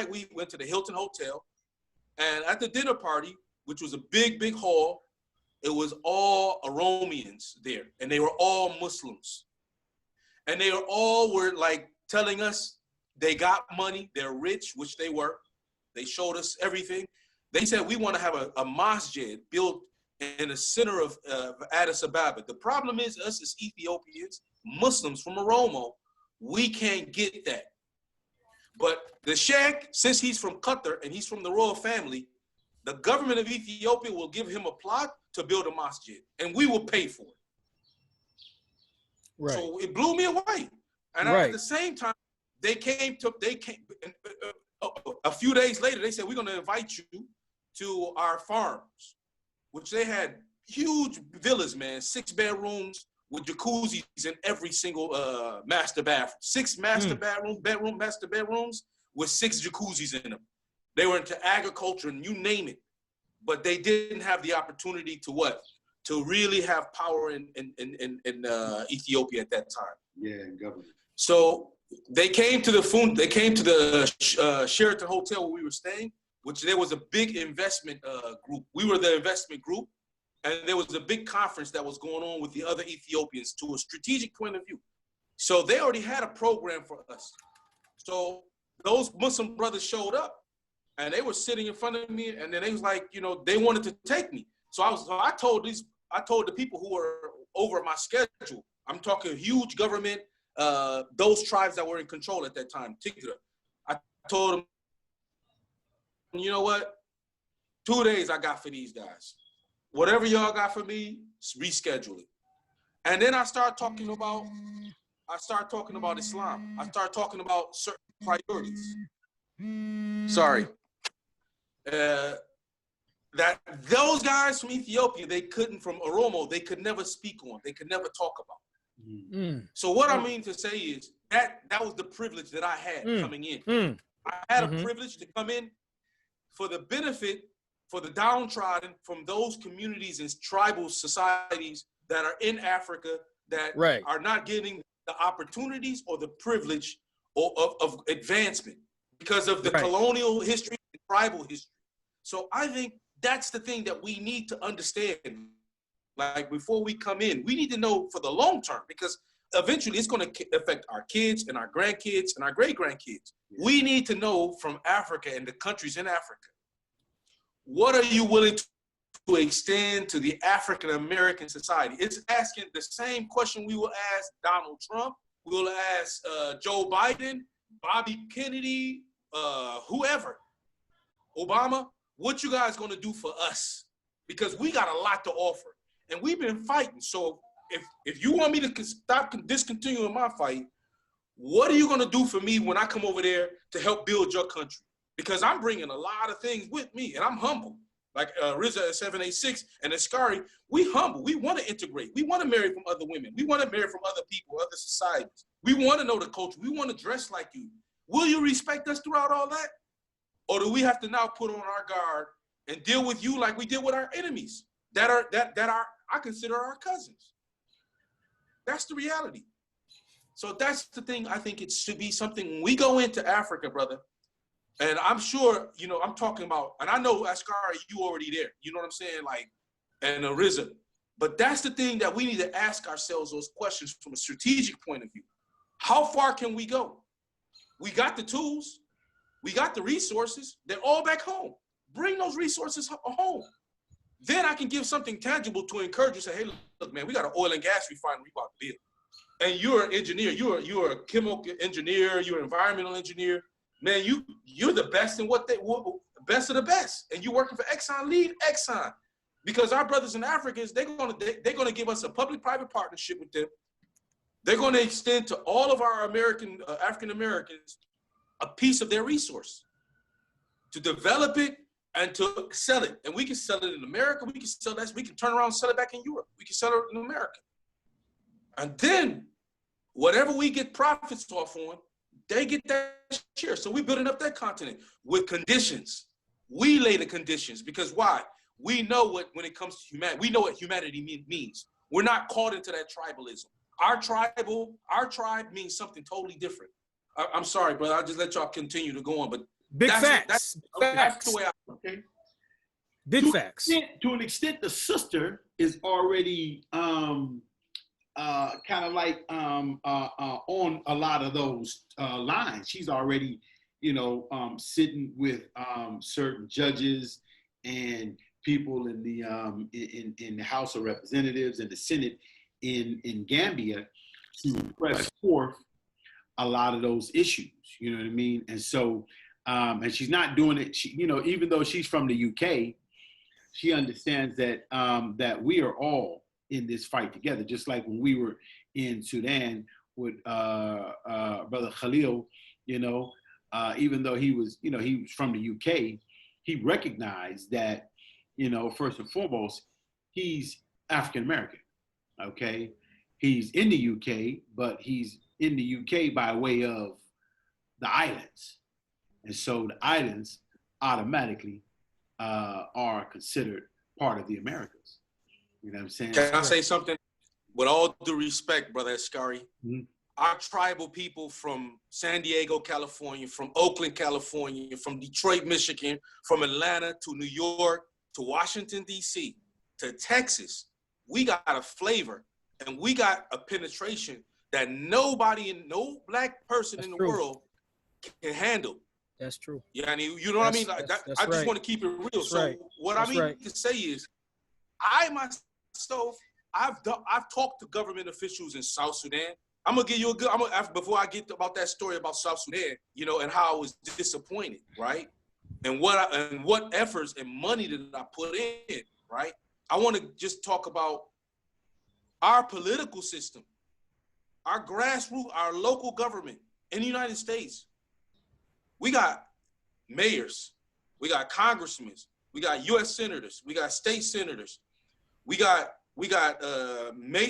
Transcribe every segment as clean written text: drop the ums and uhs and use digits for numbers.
we went to the Hilton Hotel, and at the dinner party, which was a big, big hall, it was all Oromians there, and they were all Muslims. And they were like telling us they got money, they're rich, which they were. They showed us everything. They said, we want to have a masjid built in the center of Addis Ababa. The problem is, us as Ethiopians, Muslims from Oromo, we can't get that. But the sheikh, since he's from Qatar and he's from the royal family, the government of Ethiopia will give him a plot to build a masjid, and we will pay for it. Right. So it blew me away. And at the same time, they came a few days later, they said, we're going to invite you to our farms, which they had huge villas, man, 6 bedrooms with jacuzzis in every single master bathroom. 6 master master bedrooms with 6 jacuzzis in them. They were into agriculture and you name it, but they didn't have the opportunity to what? To really have power in Ethiopia at that time. Yeah, in government. So they came to the Sheraton Hotel where we were staying, which there was a big investment group. We were the investment group, and there was a big conference that was going on with the other Ethiopians to a strategic point of view. So they already had a program for us. So those Muslim brothers showed up, and they were sitting in front of me, and then they was like, you know, they wanted to take me. So I told the people who were over my schedule, I'm talking huge government, those tribes that were in control at that time, Tigray. I told them, you know what? 2 days I got for these guys. Whatever y'all got for me, reschedule it. And then I start talking about Islam. I start talking about certain priorities. Sorry. That those guys from Ethiopia, from Oromo, they could never speak on, they could never talk about. So what I mean to say is that was the privilege that I had coming in. I had a privilege to come in for the benefit, for the downtrodden from those communities and tribal societies that are in Africa that are not getting the opportunities or the privilege of advancement because of the colonial history and tribal history. So I think that's the thing that we need to understand. Like before we come in, we need to know for the long term, because eventually it's going to affect our kids and our grandkids and our great-grandkids. We need to know from Africa and the countries in Africa, what are you willing to extend to the African-American society? It's asking the same question we will ask Donald Trump, we will ask Joe Biden, Bobby Kennedy, whoever, Obama. What you guys gonna do for us? Because we got a lot to offer, and we've been fighting. So if you want me to stop discontinuing my fight, what are you gonna do for me when I come over there to help build your country? Because I'm bringing a lot of things with me, and I'm humble. Like Rizza at 786 and Askari, we humble. We want to integrate. We want to marry from other women. We want to marry from other people, other societies. We want to know the culture. We want to dress like you. Will you respect us throughout all that? Or do we have to now put on our guard and deal with you like we deal with our enemies that are I consider our cousins? That's the reality. So that's the thing. I think it should be something when we go into Africa, brother. And I'm sure, you know, I'm talking about, and I know Askari, you already there. You know what I'm saying? Like, and Rizza. But that's the thing that we need to ask ourselves those questions from a strategic point of view. How far can we go? We got the tools. We got the resources. They're all back home. Bring those resources home. Then I can give something tangible to encourage you. Say, hey, look, man, we got an oil and gas refinery we about to build. And you're an engineer. You're a chemical engineer. You're an environmental engineer. Man, you're the best in best of the best. And you're working for Exxon. Lead Exxon. Because our brothers and Africans, they're gonna give us a public-private partnership with them. They're gonna extend to all of our African Americans a piece of their resource to develop it and to sell it. And we can sell it in America. We can sell that. We can turn around and sell it back in Europe. We can sell it in America. And then whatever we get profits off on, they get that share. So we're building up that continent with conditions. We lay the conditions because why? We know when it comes to humanity, we know what humanity means. We're not caught into that tribalism. Our tribe means something totally different. I'm sorry, brother. I'll just let y'all continue to go on, but Big facts. That's the way I. Okay. Big facts. To an extent, the sister is already kind of like on a lot of those lines. She's already, sitting with certain judges and people in the in the House of Representatives and the Senate in Gambia to press forth a lot of those issues. You know what I mean? And so, and she's not doing it. She, even though she's from the UK, she understands that that we are all in this fight together. Just like when we were in Sudan with Brother Khalil, even though he was from the UK, he recognized that, first and foremost, he's African American. Okay, he's in the UK, but he's in the UK by way of the islands, and so the islands automatically are considered part of the Americas. You know what I'm saying? Can I say something? With all due respect, Brother Ascari, our tribal people from San Diego, California, from Oakland, California, from Detroit, Michigan, from Atlanta to New York, to Washington, D.C., to Texas, we got a flavor and we got a penetration that nobody and no black person in the world can handle. That's true. Yeah, you know what I mean? Like I just want to keep it real. So what I mean to say is, I myself, I've talked to government officials in South Sudan. I'm gonna give you a good. Before I get about that story about South Sudan, and how I was disappointed, right? And what efforts and money did I put in, right? I want to just talk about our political system, our grassroots, our local government in the United States. We got mayors, we got congressmen, we got U.S. senators, we got state senators, we got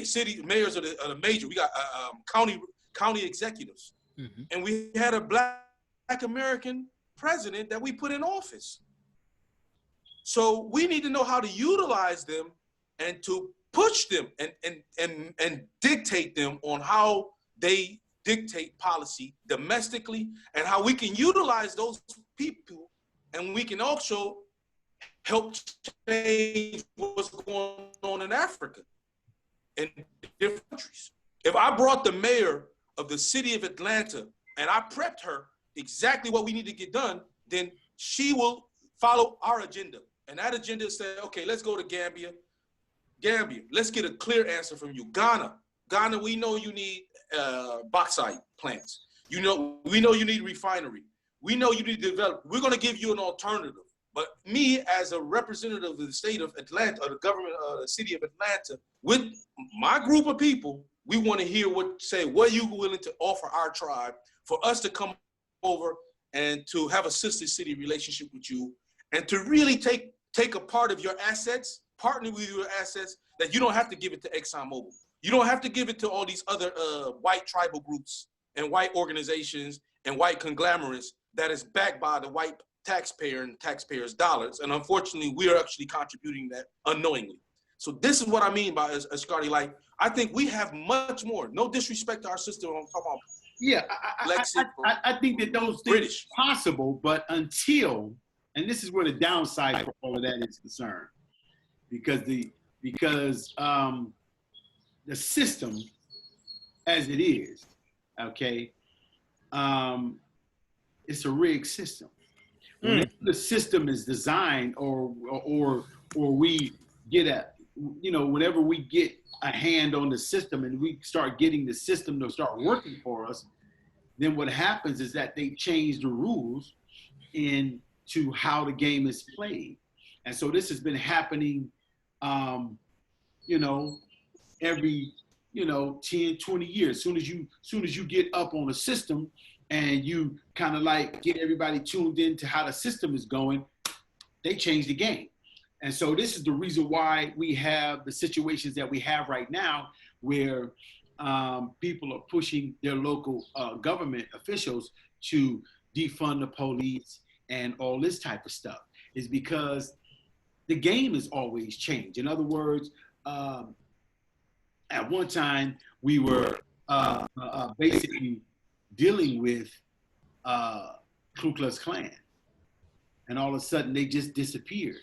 city mayors of the major, we got county executives, and we had a black American president that we put in office. So we need to know how to utilize them and to push them and dictate them on how they dictate policy domestically, and how we can utilize those people, and we can also help change what's going on in Africa in different countries. If I brought the mayor of the city of Atlanta and I prepped her exactly what we need to get done, then she will follow our agenda. And that agenda said, okay, let's go to Gambia. Gambia, let's get a clear answer from you. Ghana, we know you need bauxite plants. We know you need refinery. We know you need to develop. We're going to give you an alternative. But me, as a representative of the state of Atlanta, or the government of the city of Atlanta, with my group of people, we want to hear what are you willing to offer our tribe for us to come over and to have a sister city relationship with you, and to really take a part of your assets, partner with your assets, that you don't have to give it to ExxonMobil. You don't have to give it to all these other white tribal groups and white organizations and white conglomerates that is backed by the white taxpayer and taxpayers' dollars. And unfortunately, we are actually contributing that unknowingly. So this is what I mean by Ascari. Like, I think we have much more. No disrespect to our sister. I'm talking about. Yeah, I think that those things are possible, but until, and this is where the downside for all of that is concerned, because the system as it is, okay, it's a rigged system. When the system is designed, or we get whenever we get a hand on the system and we start getting the system to start working for us, then what happens is that they change the rules into how the game is played. And so this has been happening, every, 10, 20 years. Soon as you get up on a system and you kind of like get everybody tuned into how the system is going, they change the game. And so this is the reason why we have the situations that we have right now, where people are pushing their local government officials to defund the police and all this type of stuff, is because the game has always changed. In other words, at one time we were basically dealing with Ku Klux Klan. and all of a sudden they just disappeared.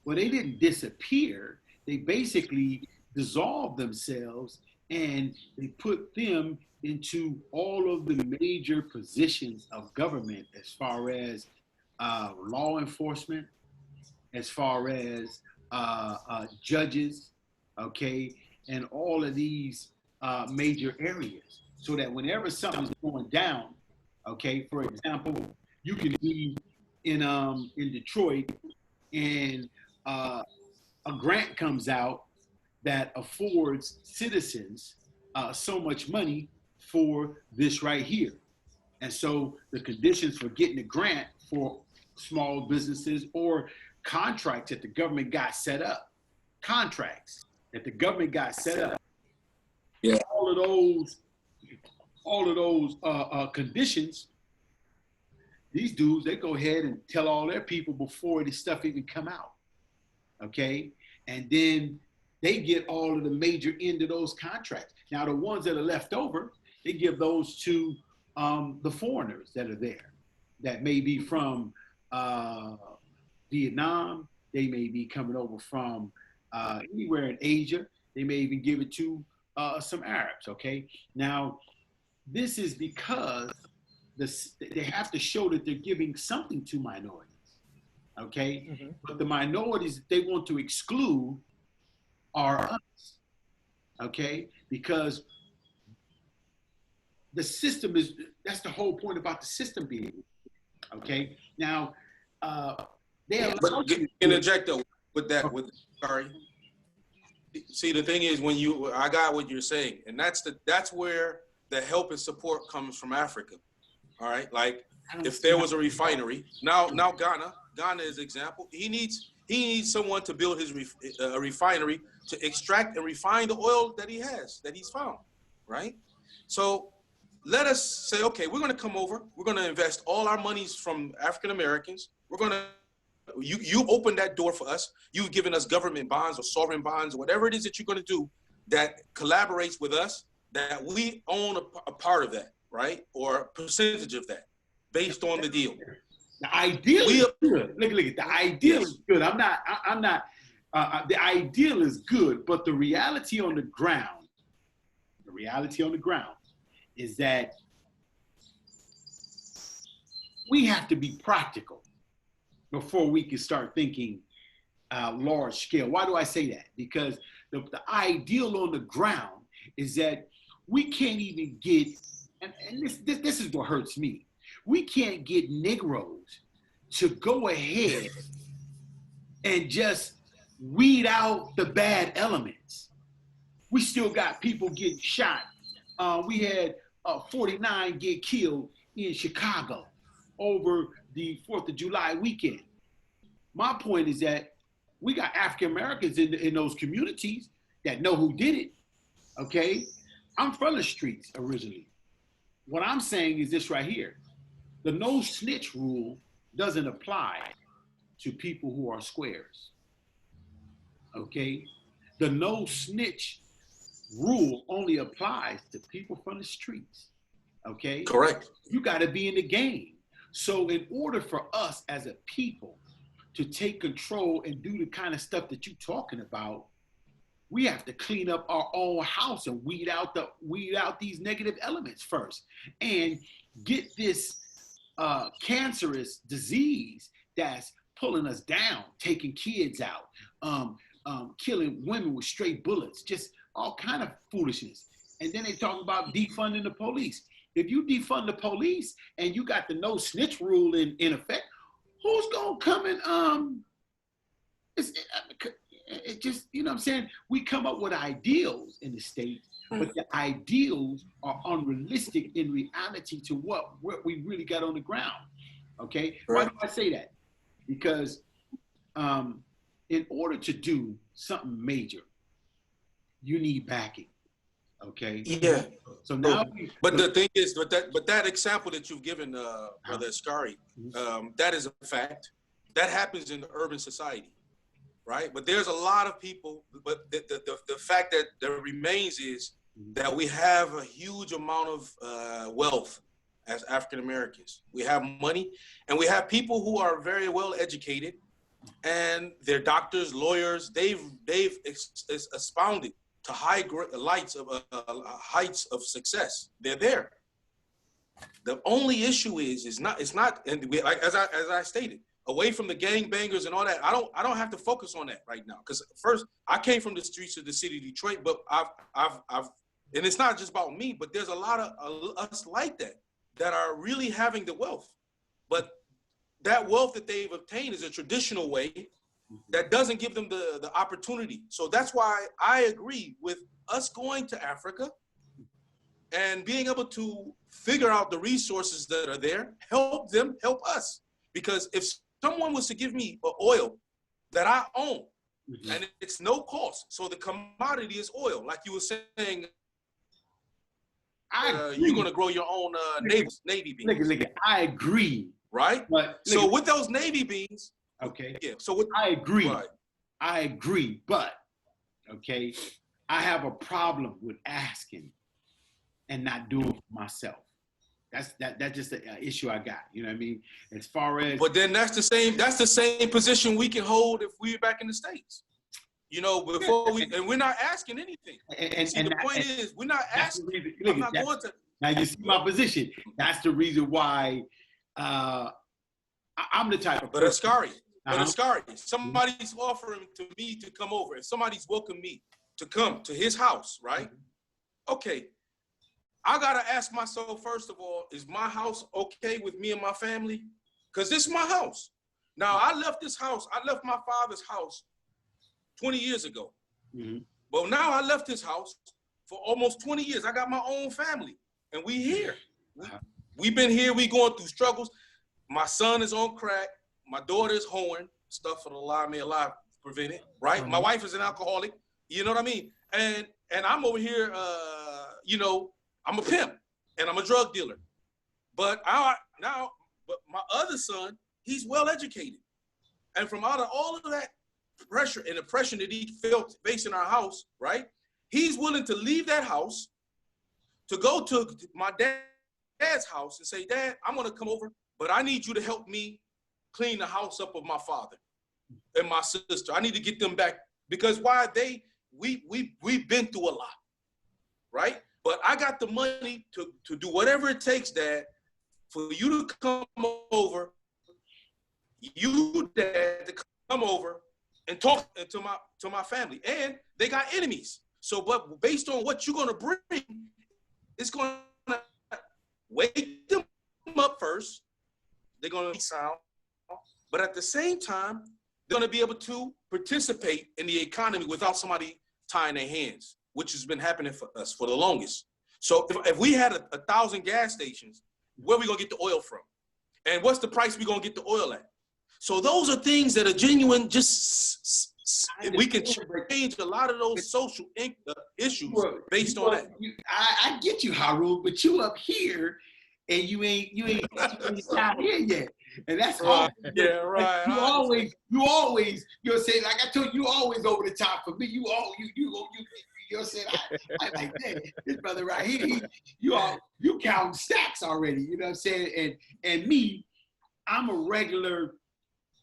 Well, they didn't disappear. They basically dissolved themselves and they put them into all of the major positions of government as far as law enforcement, as far as judges, okay, and all of these major areas. So that whenever something's going down, okay, for example, you can be in Detroit and a grant comes out that affords citizens so much money for this right here. And so the conditions for getting a grant for small businesses or contracts that the government got set up, Yeah. all of those conditions, these dudes, they go ahead and tell all their people before this stuff even come out, okay? And then they get all of the major end of those contracts. Now, the ones that are left over, they give those to the foreigners that are there, that may be from Vietnam, they may be coming over from anywhere in Asia, they may even give it to some Arabs, okay? Now, this is because they have to show that they're giving something to minorities, okay? Mm-hmm. But the minorities that they want to exclude are us, okay? Because the system that's the whole point about the system being, okay? Now, they allow but interject though sorry. See, the thing is, I got what you're saying, and that's where the help and support comes from Africa. All right, like if there was a refinery, now Ghana is an example. He needs someone to build his a refinery to extract and refine the oil that he's found, right? So let us say, okay, we're going to come over. We're going to invest all our monies from African Americans. We're going to you open that door for us. You've given us government bonds or sovereign bonds or whatever it is that you're going to do that collaborates with us, that we own a part of that, right? Or a percentage of that based on the deal. The ideal is good. Look, the ideal is good. I'm not, the ideal is good, but the reality on the ground is that we have to be practical before we can start thinking large scale. Why do I say that? Because the ideal on the ground is that we can't even get, and this is what hurts me. We can't get Negroes to go ahead and just weed out the bad elements. We still got people getting shot. We had 49 get killed in Chicago over the 4th of July weekend. My point is that we got African Americans in those communities that know who did it, okay? I'm from the streets originally. What I'm saying is this right here. The no snitch rule doesn't apply to people who are squares, okay? The no snitch rule only applies to people from the streets, okay? Correct. You gotta be in the game. So in order for us as a people to take control and do the kind of stuff that you're talking about, we have to clean up our own house and weed out these negative elements first, and get this cancerous disease that's pulling us down, taking kids out, killing women with straight bullets, just all kind of foolishness. And then they talk about defunding the police. If you defund the police and you got the no snitch rule in effect, who's gonna come and it just, you know what I'm saying? We come up with ideals in the state, but the ideals are unrealistic in reality to what we really got on the ground, okay? Right. Why do I say that? Because in order to do something major, you need backing, okay? Yeah. So now, the thing is, but that example that you've given, Brother Askari, that is a fact. That happens in the urban society, right? But there's a lot of people, but the fact that remains is that we have a huge amount of wealth as African Americans. We have money, and we have people who are very well educated, and they're doctors, lawyers. They've expounded to heights of success. They're there. The only issue it's not, and like as I stated, away from the gangbangers and all that, I don't have to focus on that right now. Because first, I came from the streets of the city of Detroit, but I've and it's not just about me, but there's a lot of us like that are really having the wealth. But that wealth that they've obtained is a traditional way that doesn't give them the opportunity. So that's why I agree with us going to Africa and being able to figure out the resources that are there, help them, help us. Because if someone was to give me oil that I own, and it's no cost, so the commodity is oil, like you were saying, you're going to grow your own navy beans. Look, I agree. Right? But so with those navy beans, okay. Yeah. So I agree. Right. I agree. But okay, I have a problem with asking and not doing for myself. That's just an issue I got. You know what I mean? As far as, but then that's the same position we can hold if we're back in the States. You know, before and we're not asking anything. The point is, we're not asking. I'm not going to. Now you see my position. That's the reason why I'm the type of person. But Ascari, somebody's offering to me to come over. If somebody's welcoming me to come to his house, right? Okay. I got to ask myself, first of all, is my house okay with me and my family? Because this is my house. Now, I left this house. I left my father's house 20 years ago. But now I left his house for almost 20 years. I got my own family, and we here. We've been here. We going through struggles. My son is on crack. My daughter is hoeing stuff for the lie may alive prevent it, right? My wife is an alcoholic. You know what I mean? And I'm over here, you know, I'm a pimp and I'm a drug dealer. But but my other son, he's well educated. And from out of all of that pressure and oppression that he felt facing our house, right? He's willing to leave that house to go to my dad's house and say, Dad, I'm gonna come over, but I need you to help me clean the house up of my father and my sister. I need to get them back because we've been through a lot, right? But I got the money to do whatever it takes, Dad, for you to come over, Dad, to come over and talk to my family. And they got enemies. So, but based on what you're gonna bring, it's gonna wake them up first. They're gonna be sound, but at the same time, they're gonna be able to participate in the economy without somebody tying their hands, which has been happening for us for the longest. So if we had 1,000 gas stations, where are we gonna get the oil from? And what's the price we gonna get the oil at? So those are things that are genuine, we can change a lot of those social issues based on that. I get you, Harold, but you up here and you ain't down here yet. And that's hard. Yeah, right. You always, you'll say, like I told you, you always over the top for me. You'll say, I like that. This brother right here, you counting stacks already. You know what I'm saying? And me, I'm a regular.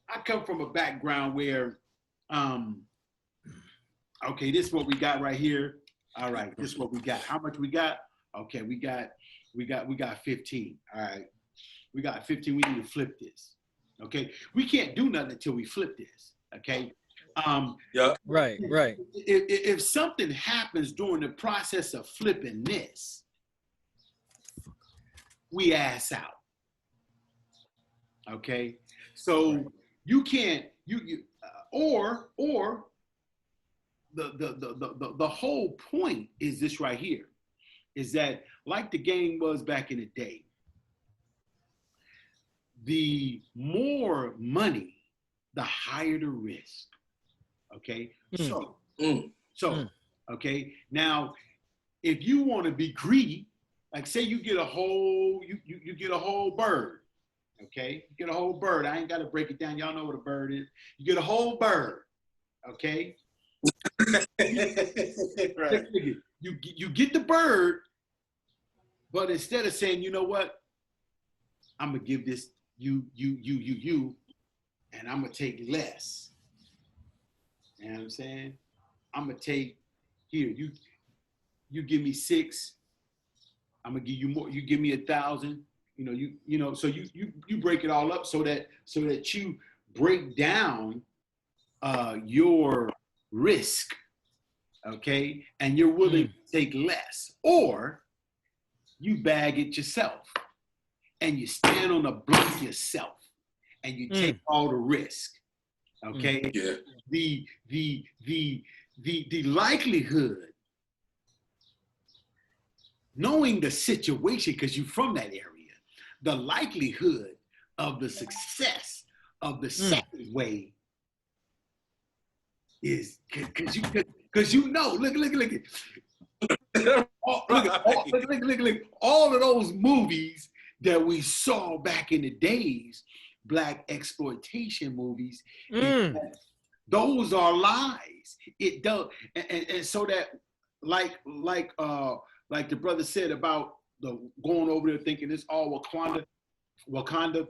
I come from a background where, okay, this is what we got right here. All right, this is what we got. How much we got? Okay, we got 15. All right. We got 15. We need to flip this. Okay. We can't do nothing until we flip this. Okay. Yeah. Right. If something happens during the process of flipping this, we ass out. Okay. So you can't or the whole point is this right here, is that like the game was back in the day, the more money, the higher the risk. Okay. Okay. Now, if you want to be greedy, like say you get a whole, you get a whole bird. Okay. You get a whole bird. I ain't got to break it down. Y'all know what a bird is. You get a whole bird. Okay. Right. You get the bird, but instead of saying, you know what, I'm gonna give this you, and I'm gonna take less. You know what I'm saying? I'm gonna take here. You give me 6. I'm gonna give you more. You give me 1,000. You know. So you break it all up so that you break down your risk, okay? And you're willing to take less, or you bag it yourself and you stand on the block yourself and you take all the risk, okay? Yeah. The likelihood, knowing the situation, because you're from that area, the likelihood of the success of the second way is because you know, look all of those movies that we saw back in the days, black exploitation movies, those are lies. It does, and so that like the brother said about the going over there thinking it's all Wakanda.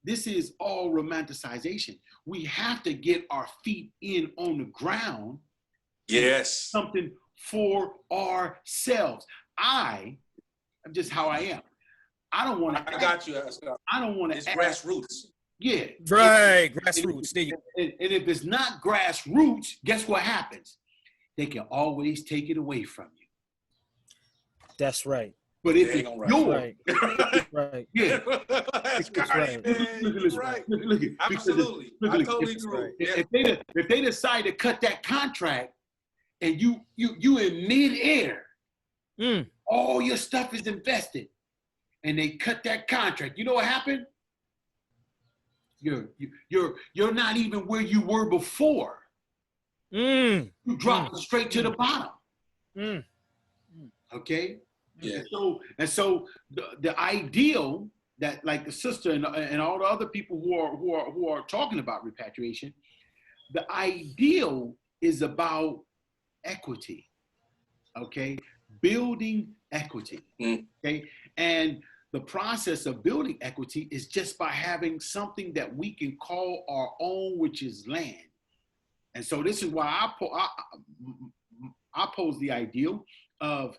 This is all romanticization. We have to get our feet in on the ground. Yes. Something for ourselves. I'm just how I am. I don't want to. I got you. I don't want to. It's grassroots. Yeah. Right. Grassroots. There you go. And if it's not grassroots, guess what happens? They can always take it away from you. That's right. But if it's yours, right. Yeah. That's right. Right. Look, Absolutely. I totally agree. If they decide to cut that contract and you in midair, all your stuff is invested, and they cut that contract, you know what happened? You're not even where you were before. You drop straight to the bottom. Okay. Yeah. And so the ideal that, like the sister and all the other people who are talking about repatriation, the ideal is about equity. Okay, building equity. Okay, and the process of building equity is just by having something that we can call our own, which is land. And so this is why I pose the ideal of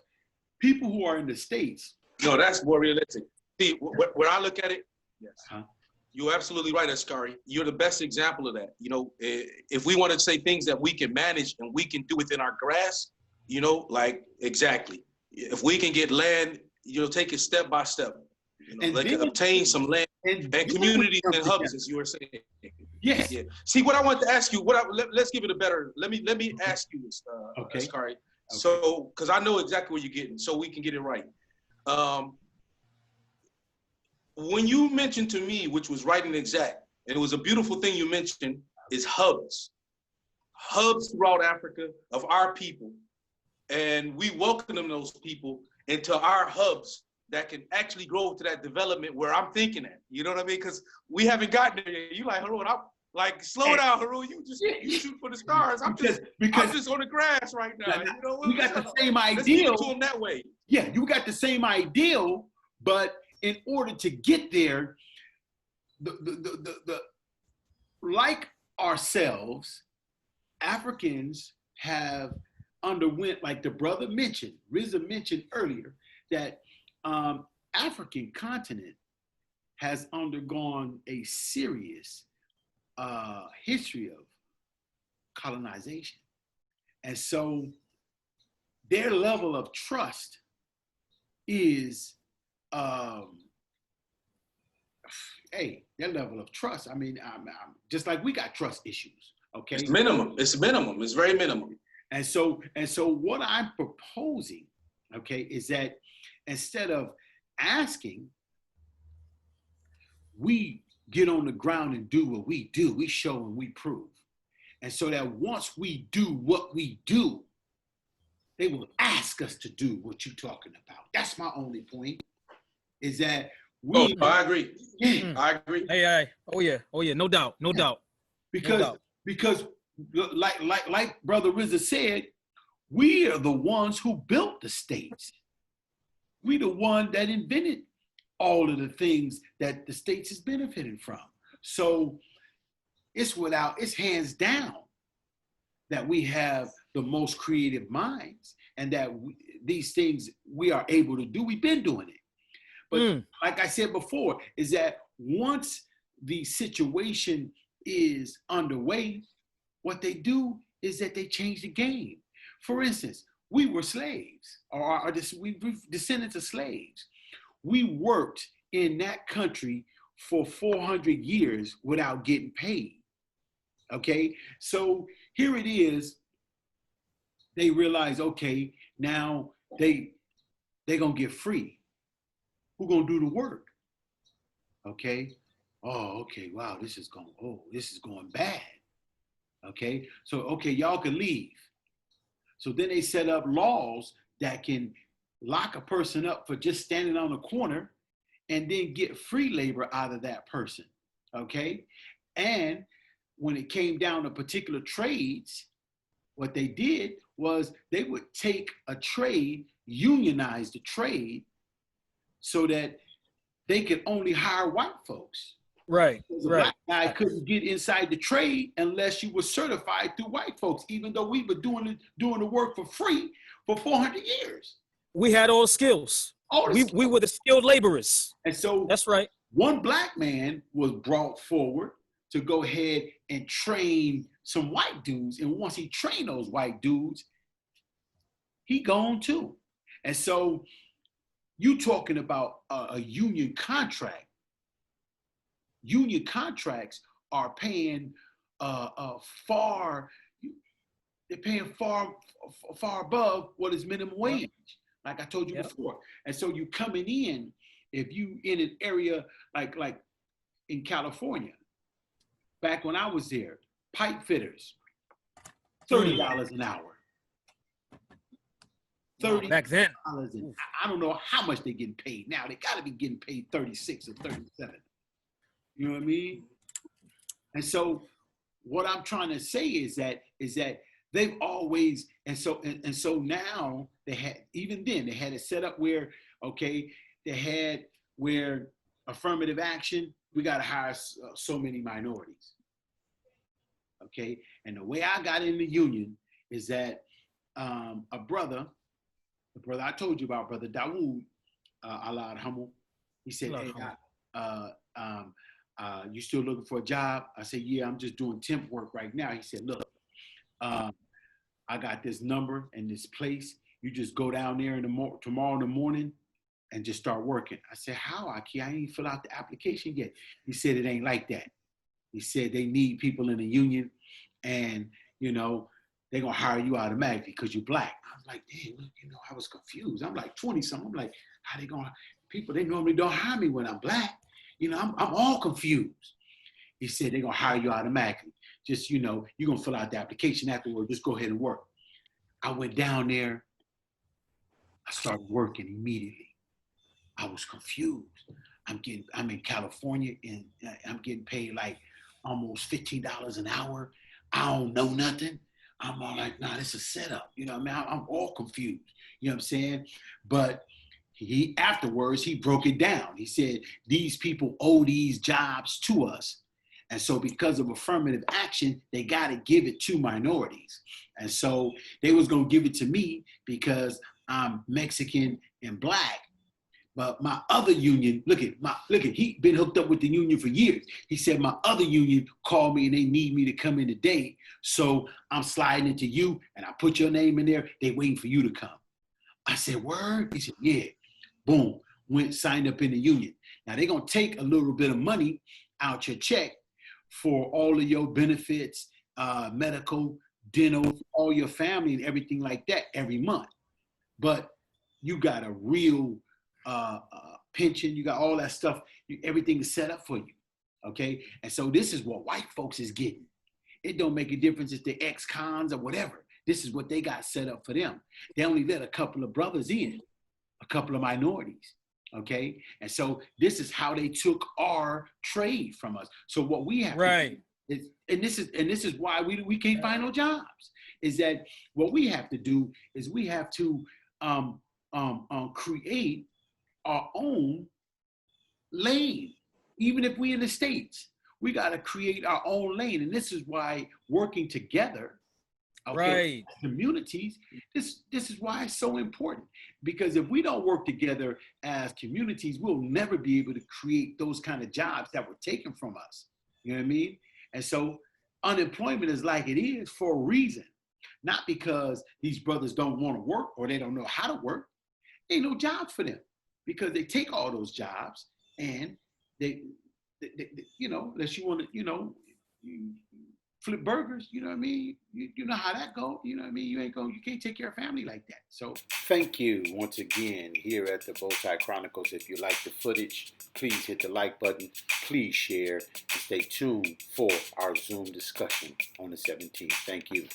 people who are in the States. No, that's more realistic. See, when I look at it, yes, you're absolutely right, Askari. You're the best example of that. You know, if we want to say things that we can manage and we can do within our grasp, you know, like exactly. If we can get land, you know, take it step by step. You know, like obtain some land and communities and hubs, as you were saying. Yes. Yeah. See, what I want to ask you, let's give it a better. Let me ask you this, Askari. Okay. So, because I know exactly where you're getting, so we can get it right. When you mentioned to me, which was right and exact, and it was a beautiful thing you mentioned, is hubs throughout Africa of our people, and we welcome those people into our hubs that can actually grow to that development where I'm thinking at. You know what I mean? Because we haven't gotten there yet. You like, Harun, I'm like, slow down, Harun. You shoot for the stars. I'm just on the grass right now. You know, we got the same ideal. Let's give it to them that way. Yeah, you got the same ideal, but in order to get there, the like ourselves, Africans have underwent, like the brother mentioned, Riza mentioned earlier, that African continent has undergone a serious history of colonization. And so their level of trust is, their level of trust. I mean, I'm just like we got trust issues, okay? It's minimum. It's minimum. It's very minimum. And so what I'm proposing, okay, is that instead of asking, we get on the ground and do what we do. We show and we prove. And so that once we do what we do, they will ask us to do what you're talking about. That's my only point, is that we... I agree. Yeah. I agree. Hey. Oh yeah. No doubt. Because like Brother Riza said, we are the ones who built the states. We the one that invented all of the things that the states is benefiting from. So it's hands down that we have the most creative minds, and that these things we are able to do. We've been doing it. But like I said before, is that once the situation is underway, what they do is that they change the game. For instance, we were slaves, or we descendants of slaves. We worked in that country for 400 years without getting paid. Okay, so here it is. They realize, okay, now they're gonna get free. Who's gonna do the work? Okay. Oh, okay. Wow, this is going bad. Okay. So okay, y'all can leave. So then they set up laws that can lock a person up for just standing on the corner and then get free labor out of that person. Okay. And when it came down to particular trades, what they did was they would take a trade, unionize the trade, so that they could only hire white folks. Right. The black guy couldn't get inside the trade unless you were certified through white folks, even though we were doing the work for free for 400 years. We had all skills. We were the skilled laborers. And so that's right. One black man was brought forward to go ahead and train some white dudes. And once he trained those white dudes, he gone too. And so you talking about a union contract. Union contracts are paying far above what is minimum wage, like I told you before. And so you coming in, if you in an area like in California, back when I was there, pipe fitters, $30 an hour. $30 back then. I don't know how much they're getting paid now. They got to be getting paid 36 or 37. You know what I mean? And so what I'm trying to say is that they've always, and so now they had, even then they had it set up where, okay, they had where affirmative action, we got to hire so many minorities. Okay. And the way I got in the union is that the brother I told you about, Brother Dawood, Allah Hummel, he said, hey, you still looking for a job? I said, yeah, I'm just doing temp work right now. He said, look, I got this number and this place. You just go down there tomorrow in the morning and just start working. I said, how, Aki? I ain't fill out the application yet. He said, it ain't like that. He said, they need people in the union, and, you know, they're going to hire you automatically because you're black. I was like, damn, you know, I was confused. I'm like 20-something. I'm like, how they going to, people, they normally don't hire me when I'm black. You know, I'm all confused. He said, they're going to hire you automatically. Just, you know, you're going to fill out the application afterward. Just go ahead and work. I went down there. I started working immediately. I was confused. I'm in California and I'm getting paid like almost $15 an hour. I don't know nothing. I'm all like, nah, this is a setup. You know what I mean? I'm all confused. You know what I'm saying? But afterwards, he broke it down. He said, these people owe these jobs to us. And so because of affirmative action, they got to give it to minorities. And so they was going to give it to me because I'm Mexican and black. But my other union, look at, he been hooked up with the union for years. He said, my other union called me and they need me to come in today. So I'm sliding into you and I put your name in there. They waiting for you to come. I said, word? He said, yeah. Boom, signed up in the union. Now they're going to take a little bit of money out your check for all of your benefits, medical, dental, all your family and everything like that every month. But you got a real pension, you got all that stuff, everything is set up for you, okay? And so this is what white folks is getting. It don't make a difference if they're ex-cons or whatever. This is what they got set up for them. They only let a couple of brothers in, a couple of minorities, okay? And so this is how they took our trade from us. So what we have to do is, and this is why we can't find no jobs, is that what we have to do is we have to create our own lane. Even if we in the States, we got to create our own lane. And this is why working together, right, communities, this is why it's so important. Because if we don't work together as communities, we'll never be able to create those kind of jobs that were taken from us. You know what I mean? And so unemployment is like it is for a reason. Not because these brothers don't want to work or they don't know how to work. Ain't no jobs for them because they take all those jobs and they you know, unless you want to, you know, flip burgers, you know what I mean? You know how that go, you know what I mean? You can't take care of family like that. So thank you once again here at the Bowtie Chronicles. If you like the footage, please hit the like button, please share, and stay tuned for our Zoom discussion on the 17th. Thank you.